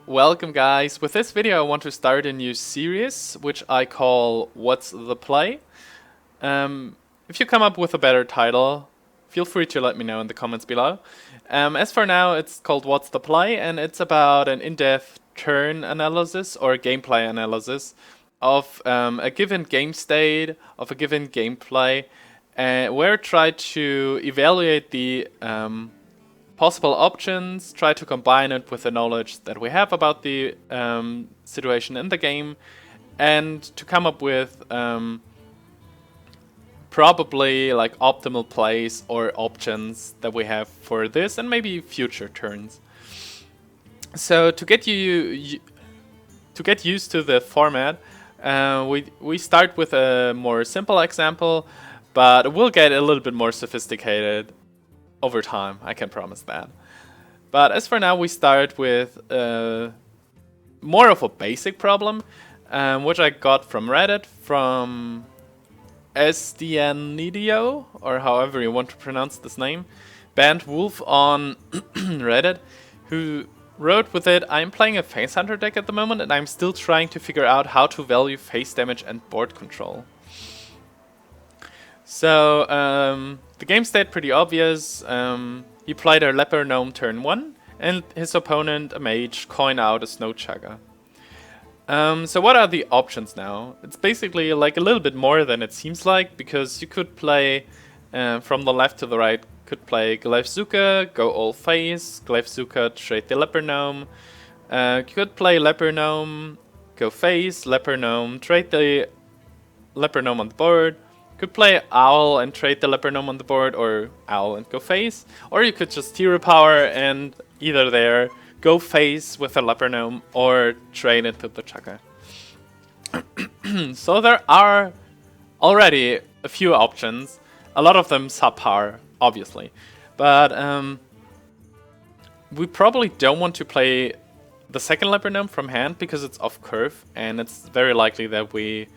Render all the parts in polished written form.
Welcome guys, with this video I want to start a new series which I call What's the Play? If you come up with a better title, feel free to let me know in the comments below. As for now it's called What's the Play, and it's about an in-depth turn analysis or gameplay analysis of a given game state, of a given gameplay, where I try to evaluate the possible options, try to combine it with the knowledge that we have about the situation in the game, and to come up with probably like optimal plays or options that we have for this and maybe future turns. So to get used to the format, we start with a more simple example, but we'll get a little bit more sophisticated over time, I can promise that. But as for now, we start with more of a basic problem, which I got from Reddit, from SDNinido, or however you want to pronounce this name, BannedWolf on Reddit, who wrote with it, I'm playing a Face Hunter deck at the moment and I'm still trying to figure out how to value face damage and board control. So, the game state pretty obvious. He played a Leper Gnome turn 1, and his opponent, a mage, coined out a Snowchugger. So what are the options now? It's basically like a little bit more than it seems like, because you could play, from the left to the right, could play Glaivezooka, go all face, Glaivezooka, trade the Leper Gnome. You could play Leper Gnome, go face, Leper Gnome, trade the Leper Gnome on the board. Could play Owl and trade the Leper Gnome on the board, or Owl and go face. Or you could just hero power and either there go face with a Leper Gnome or trade it to the Chugger. So there are already a few options, a lot of them subpar, obviously. But we probably don't want to play the second Leper Gnome from hand because it's off curve, and it's very likely that we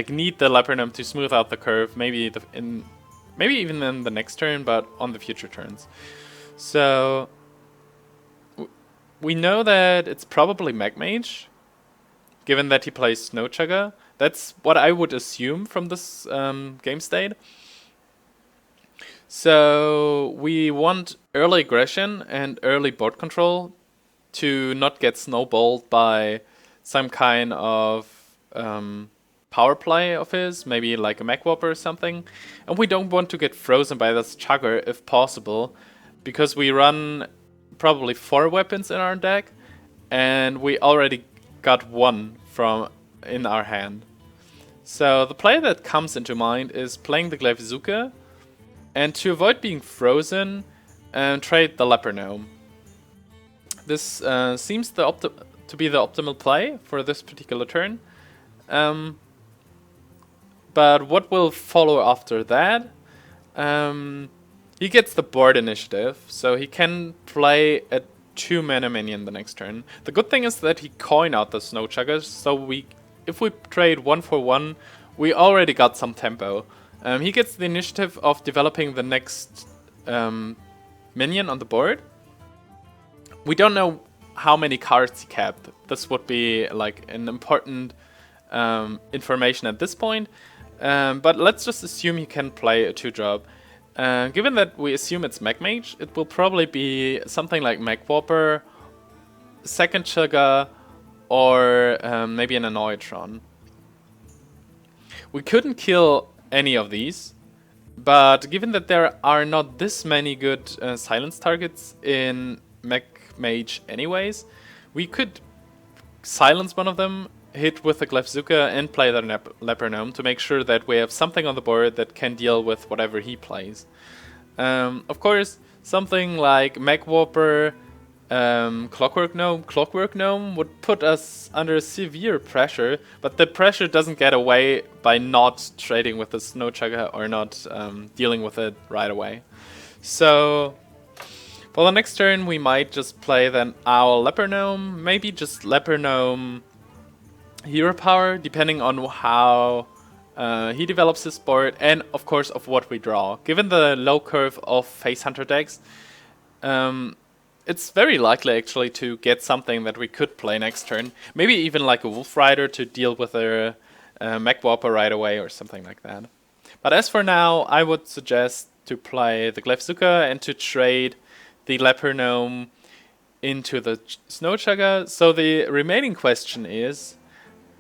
need the Leper Gnome to smooth out the curve, maybe even in the next turn, but on the future turns. So we know that it's probably Mage, given that he plays Snowchugger. That's what I would assume from this game state. So we want early aggression and early board control to not get snowballed by some kind of power play of his, maybe like a Magwalper or something. And we don't want to get frozen by this Chugger if possible, because we run probably 4 weapons in our deck, and we already got 1 in our hand. So the play that comes into mind is playing the Glaivezooka, and to avoid being frozen, trade the Leper Gnome. This seems to be the optimal play for this particular turn. But what will follow after that? He gets the board initiative, so he can play a 2-mana minion the next turn. The good thing is that he coined out the Snowchugger, so if we trade 1 for 1, we already got some tempo. He gets the initiative of developing the next minion on the board. We don't know how many cards he kept. This would be like an important information at this point. But let's just assume he can play a 2-drop. Given that we assume it's Mage, it will probably be something like Magwalper, second Chugger, or maybe an Annoytron. We couldn't kill any of these, but given that there are not this many good silence targets in Mage anyways, we could silence one of them, hit with the Glaivezooka, and play the Leper Gnome to make sure that we have something on the board that can deal with whatever he plays. Of course, something like Magwalper, Clockwork Gnome would put us under severe pressure, but the pressure doesn't get away by not trading with the Snowchugger or not dealing with it right away. So for the next turn we might just play then Owl Leper Gnome, maybe just Leper Gnome hero power, depending on how he develops his board, and of course of what we draw. Given the low curve of Face Hunter decks, it's very likely actually to get something that we could play next turn. Maybe even like a Wolf Rider to deal with a Mech Warper right away or something like that. But as for now, I would suggest to play the Glaivezooka and to trade the Leper Gnome into the Snowchugger. So the remaining question is,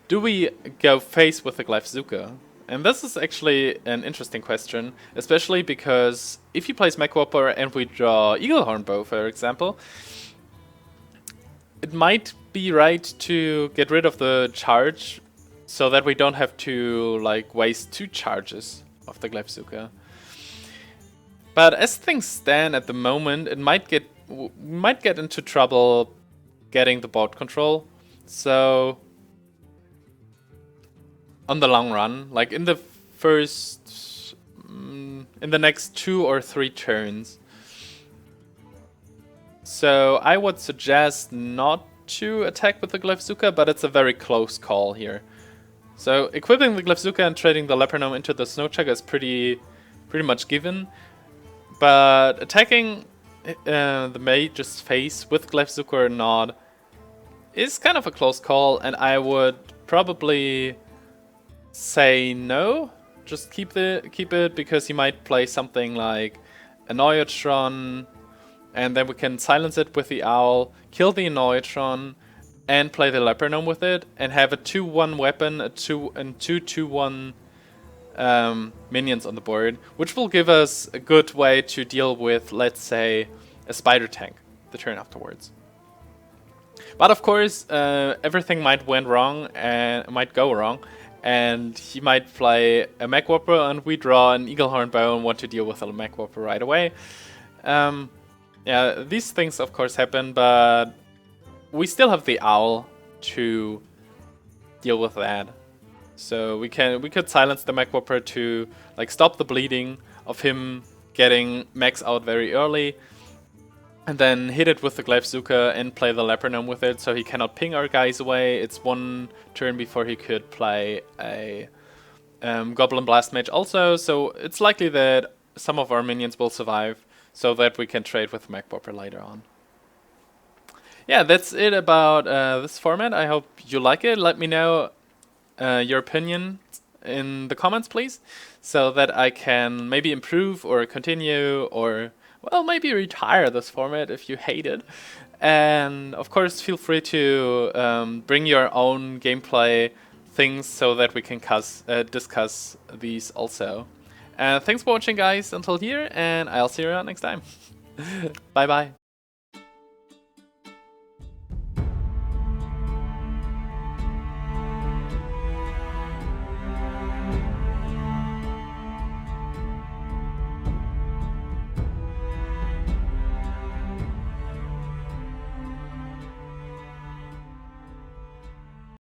do we go face with the Glaivezooka? And this is actually an interesting question, especially because if he plays Mech Warper and we draw Eaglehorn Bow, for example, it might be right to get rid of the charge so that we don't have to like waste 2 charges of the Glaivezooka. But as things stand at the moment, it might get into trouble getting the board control. So on the long run, like in the first, in the next 2 or 3 turns. So I would suggest not to attack with the Glaivezooka, but it's a very close call here. So equipping the Glaivezooka and trading the Leper Gnome into the Snowchugger is pretty much given. But attacking the Mage's face with Glaivezooka or not is kind of a close call, and I would probably say no. Just keep it, because he might play something like Annoyatron, and then we can silence it with the Owl, kill the Annoyatron, and play the Leper Gnome with it, and have a 2/1 weapon, a 2/1 minions on the board, which will give us a good way to deal with, let's say, a spider tank the turn afterwards. But of course, everything might go wrong, and he might play a Mech Warper, and we draw an Eaglehorn Bow and want to deal with a Mech Warper right away. Yeah, these things of course happen, but we still have the Owl to deal with that. So we could silence the Mech Warper to like stop the bleeding of him getting mechs out very early, and then hit it with the Glaivezooka and play the Leper Gnome with it, so he cannot ping our guys away. It's 1 turn before he could play a Goblin Blast Mage also, so it's likely that some of our minions will survive, so that we can trade with Mech Warper later on. Yeah, that's it about this format. I hope you like it. Let me know your opinion in the comments, please, so that I can maybe improve or continue, or well, maybe retire this format if you hate it. And of course, feel free to bring your own gameplay things so that we can discuss these also. Thanks for watching, guys, until here, and I'll see you around next time. Bye bye.